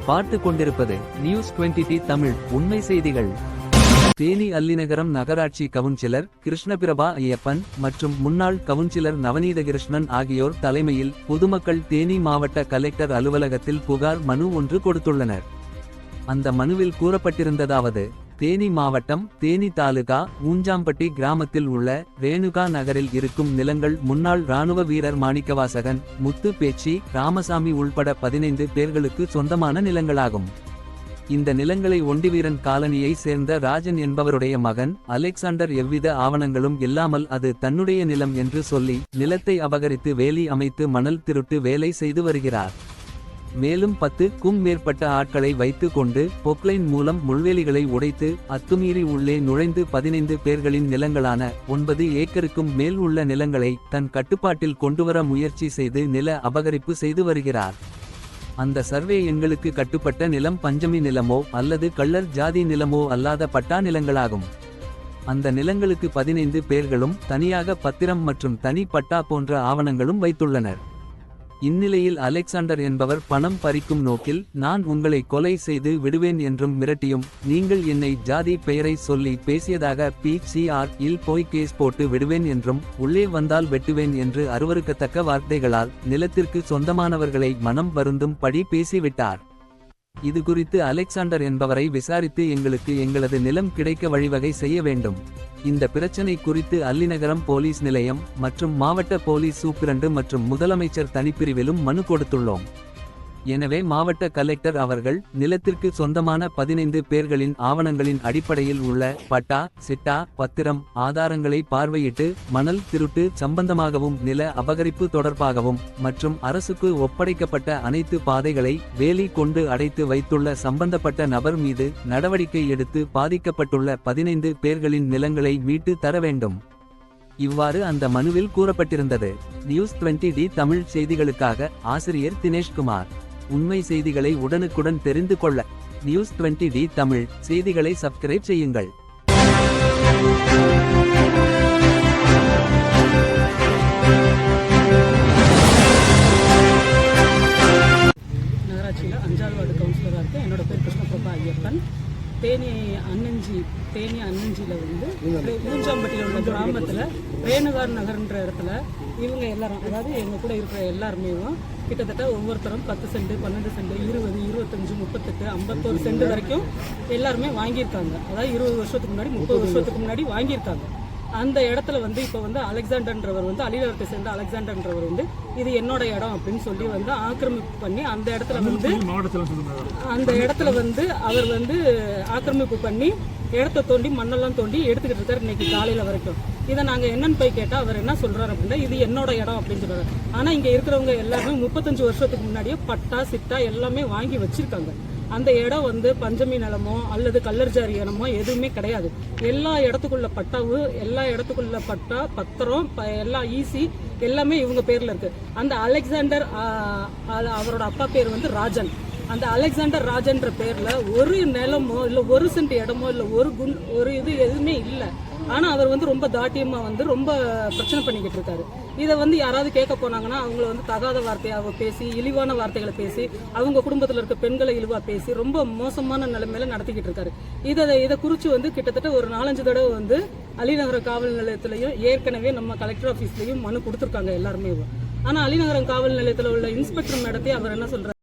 நீங்கள் பார்த்து கொண்டிருப்பது நியூஸ் 20 தமிழ் உண்மை செய்திகள். தேனி அல்லிநகரம் நகராட்சி கவுன்சிலர் கிருஷ்ணபிரபா ஐயப்பன் மற்றும் முன்னாள் கவுன்சிலர் நவநீதகிருஷ்ணன் ஆகியோர் தலைமையில் பொதுமக்கள் தேனி மாவட்ட கலெக்டர் அலுவலகத்தில் புகார் மனு ஒன்று கொடுத்துள்ளனர். அந்த மனுவில் கூறப்பட்டிருந்ததாவது: தேனி மாவட்டம் தேனி தாலுகா ஊஞ்சாம்பட்டி கிராமத்தில் உள்ள ரேணுகா நகரில் இருக்கும் நிலங்கள் முன்னாள் இராணுவ வீரர் மாணிக்கவாசகன், முத்து பேச்சி, ராமசாமி உள்பட 15 பேர்களுக்கு சொந்தமான நிலங்களாகும். இந்த நிலங்களை ஒண்டிவீரன் காலனியை சேர்ந்த ராஜன் என்பவருடைய மகன் அலெக்சாண்டர் எவ்வித ஆவணங்களும் இல்லாமல் அது தன்னுடைய நிலம் என்று சொல்லி நிலத்தை அபகரித்து வேலி அமைத்து மணல் திருட்டு வேலை செய்து வருகிறார். மேலும் 10க்கும் மேற்பட்ட ஆட்களை வைத்து கொண்டு பொக்லைன் மூலம் முள்வேலிகளை உடைத்து அத்துமீறி உள்ளே நுழைந்து 15 பேர்களின் நிலங்களான 9 ஏக்கருக்கும் மேல் உள்ள நிலங்களை தன் கட்டுப்பாட்டில் கொண்டுவர முயற்சி செய்து நில அபகரிப்பு செய்து வருகிறார். அந்த சர்வே எங்களுக்கு கட்டுப்பட்ட நிலம் பஞ்சமி நிலமோ அல்லது கள்ளர் ஜாதி நிலமோ அல்லாத பட்டா நிலங்களாகும். அந்த நிலங்களுக்கு 15 பேர்களும் தனியாக பத்திரம் மற்றும் தனி பட்டா போன்ற ஆவணங்களும் வைத்துள்ளனர். இந்நிலையில் அலெக்சாண்டர் என்பவர் பணம் பறிக்கும் நோக்கில் நான் உங்களை கொலை செய்து விடுவேன் என்றும் மிரட்டியும் நீங்கள் என்னை ஜாதி பெயரை சொல்லி பேசியதாக PCR இல் போய் கேஸ் போட்டு விடுவேன் என்றும் உள்ளே வந்தால் வெட்டுவேன் என்று அருவருக்கத்தக்க வார்த்தைகளால் நிலத்திற்கு சொந்தமானவர்களை மனம் வருந்தும் படி பேசிவிட்டார். இது குறித்து அலெக்சாண்டர் என்பவரை விசாரித்து எங்களுக்கு எங்களது நிலம் கிடைக்க வழிவகை செய்ய வேண்டும். இந்த பிரச்சனை குறித்து அல்லிநகரம் போலீஸ் நிலையம் மற்றும் மாவட்ட போலீஸ் சூப்பிரண்டு மற்றும் முதலமைச்சர் தனிப்பிரிவிலும் மனு கொடுத்துள்ளோம். எனவே மாவட்ட கலெக்டர் அவர்கள் நிலத்திற்கு சொந்தமான 15 பேர்களின் ஆவணங்களின் அடிப்படையில் உள்ள பட்டா, சிட்டா, பத்திரம், ஆதாரங்களை பார்வையிட்டு மணல் திருட்டு சம்பந்தமாகவும் நில அபகரிப்பு தொடர்பாகவும் மற்றும் அரசுக்கு ஒப்படைக்கப்பட்ட அனைத்து பாதைகளை வேலி கொண்டு அடைத்து வைத்துள்ள சம்பந்தப்பட்ட நபர் மீது நடவடிக்கை எடுத்து பாதிக்கப்பட்டுள்ள 15 பேர்களின் நிலங்களை மீட்டு தர வேண்டும். இவ்வாறு அந்த மனுவில் கூறப்பட்டிருந்தது. நியூஸ் 20 தமிழ் செய்திகளுக்காக ஆசிரியர் தினேஷ்குமார். உண்மை செய்திகளை உடனுக்குடன் தெரிந்து கொள்ள நியூஸ் 20 தமிழ் செய்திகளை சப்ஸ்கிரைப் செய்யுங்கள். நகராட்சியில் 5ஆவது வார்டு கவுன்சிலராக இருக்கேன். என்னோட பேர் கிருஷ்ணபிரபா ஐயப்பன். தேனி அன்னஞ்சியில் வந்து ஊஞ்சாம்பட்டியில் உள்ள கிராமத்தில் ரேணுகா நகர்ன்ற இடத்துல இவங்க எல்லாரும், அதாவது எங்கள் கூட இருக்கிற எல்லாருமே கிட்டத்தட்ட ஒவ்வொருத்தரும் 10 சென்ட், 12 சென்ட், 20, 25, 38, 51 சென்ட் வரைக்கும் எல்லாருமே வாங்கியிருக்காங்க. அதாவது 20 வருஷத்துக்கு முன்னாடி 30 வருஷத்துக்கு முன்னாடி வாங்கியிருக்காங்க. அந்த இடத்துல வந்து இப்போ வந்து அலெக்சாண்டர்ன்றவர் வந்து அலிநகரத்தை சேர்ந்த அலெக்சாண்டர்ன்றவர் வந்து இது என்னோட இடம் அப்படின்னு சொல்லி வந்து ஆக்கிரமிப்பு பண்ணி அந்த இடத்துல வந்து அவர் வந்து ஆக்கிரமிப்பு பண்ணி இடத்த தோண்டி மண்ணெல்லாம் தோண்டி எடுத்துக்கிட்டு இருக்காரு இன்னைக்கு காலையில வரைக்கும். இதை நாங்கள் என்னன்னு போய் கேட்டால் அவர் என்ன சொல்றாரு அப்படின்னா இது என்னோட இடம் அப்படின்னு சொல்றாரு. ஆனால் இங்கே இருக்கிறவங்க எல்லாருமே 35 வருஷத்துக்கு முன்னாடியே பட்டா, சிட்டா எல்லாமே வாங்கி வச்சிருக்காங்க. அந்த இடம் வந்து பஞ்சமி நிலமோ அல்லது கல்லர்ஜாரி இடமோ எதுவுமே கிடையாது. எல்லா இடத்துக்குள்ள பட்டா, பத்திரம், எல்லா ஈசி எல்லாமே இவங்க பேர்ல இருக்கு. அந்த அலெக்சாண்டர் அவரோட அப்பா பேர் வந்து ராஜன். அந்த அலெக்சாண்டர் ராஜன்ற பேர்ல ஒரு நிலமோ இல்ல 1 சென்ட் இடமோ இல்ல ஒரு இது எதுவுமே இல்லை. ஆனா அவர் வந்து ரொம்ப தாட்டியமா வந்து ரொம்ப பிரச்சனை பண்ணிக்கிட்டு இருக்காரு. இதை வந்து யாராவது கேட்க போனாங்கன்னா அவங்கள வந்து தகாத வார்த்தையாக பேசி, இழிவான வார்த்தைகளை பேசி, அவங்க குடும்பத்தில் இருக்க பெண்களை இழிவா பேசி ரொம்ப மோசமான நிலைமையில நடத்திக்கிட்டு இருக்காரு. இதை குறித்து வந்து கிட்டத்தட்ட ஒரு 4-5 தடவை வந்து அலிநகர காவல் நிலையத்திலையும் ஏற்கனவே நம்ம கலெக்டர் ஆஃபீஸ்லயும் மனு கொடுத்துருக்காங்க எல்லாருமே. ஆனா அலிநகரம் காவல் நிலையத்தில் உள்ள இன்ஸ்பெக்டர் மேடத்தை அவர் என்ன சொல்றாரு,